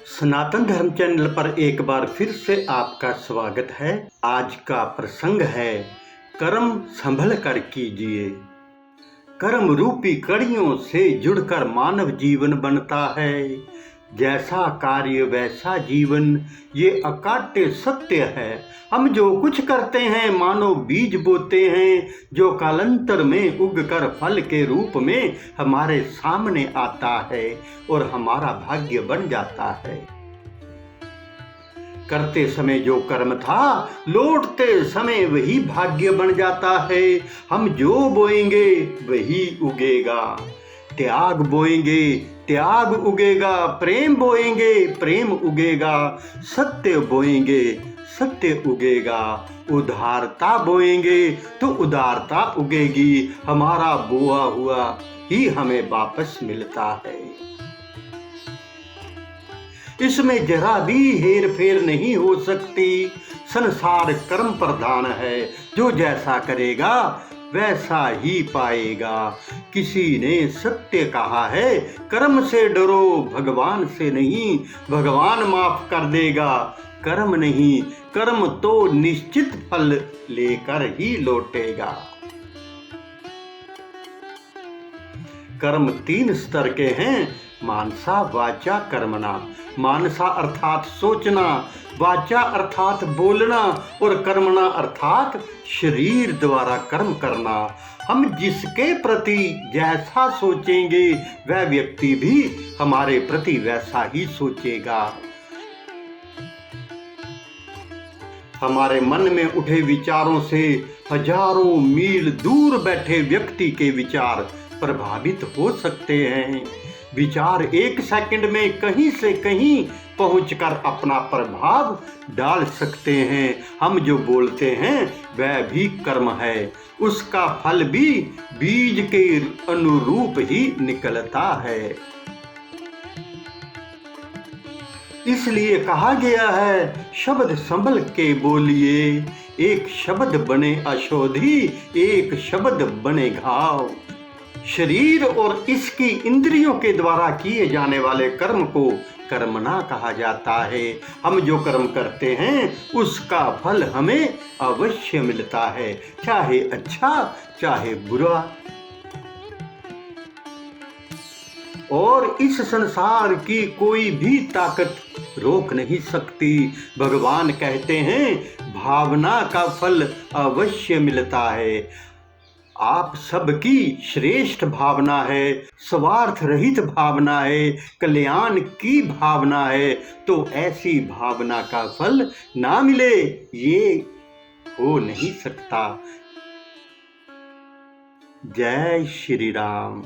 सनातन धर्म चैनल पर एक बार फिर से आपका स्वागत है। आज का प्रसंग है कर्म संभल कर कीजिए। कर्म रूपी कड़ियों से जुड़कर मानव जीवन बनता है। जैसा कार्य वैसा जीवन, ये अकाट्य सत्य है। हम जो कुछ करते हैं मानो बीज बोते हैं, जो कालांतर में उगकर फल के रूप में हमारे सामने आता है और हमारा भाग्य बन जाता है। करते समय जो कर्म था, लौटते समय वही भाग्य बन जाता है। हम जो बोएंगे वही उगेगा। त्याग बोएंगे त्याग उगेगा, प्रेम बोएंगे प्रेम उगेगा, सत्य बोएंगे सत्य उगेगा, उदारता बोएंगे तो उदारता उगेगी। हमारा बोआ हुआ ही हमें वापस मिलता है। इसमें जरा भी हेर फेर नहीं हो सकती। संसार कर्म प्रधान है, जो जैसा करेगा वैसा ही पाएगा। किसी ने सत्य कहा है, कर्म से डरो भगवान से नहीं, भगवान माफ कर देगा। कर्म नहीं, कर्म तो निश्चित फल लेकर ही लौटेगा। कर्म 3 स्तर के हैं, मानसा वाचा कर्मणा। मानसा अर्थात सोचना, वाचा अर्थात बोलना और कर्मणा अर्थात शरीर द्वारा कर्म करना। हम जिसके प्रति जैसा सोचेंगे वह व्यक्ति भी हमारे प्रति वैसा ही सोचेगा। हमारे मन में उठे विचारों से हजारों मील दूर बैठे व्यक्ति के विचार प्रभावित हो सकते हैं। विचार 1 सेकंड में कहीं से कहीं पहुंचकर अपना प्रभाव डाल सकते हैं। हम जो बोलते हैं वह भी कर्म है, उसका फल भी बीज के अनुरूप ही निकलता है। इसलिए कहा गया है, शब्द संभल के बोलिए। एक शब्द बने औषधि, एक शब्द बने घाव। शरीर और इसकी इंद्रियों के द्वारा किए जाने वाले कर्म को कर्मणा कहा जाता है। हम जो कर्म करते हैं उसका फल हमें अवश्य मिलता है, चाहे अच्छा चाहे बुरा। और इस संसार की कोई भी ताकत रोक नहीं सकती। भगवान कहते हैं, भावना का फल अवश्य मिलता है। आप सबकी श्रेष्ठ भावना है, स्वार्थ रहित भावना है, कल्याण की भावना है, तो ऐसी भावना का फल ना मिले ये हो नहीं सकता। जय श्री राम।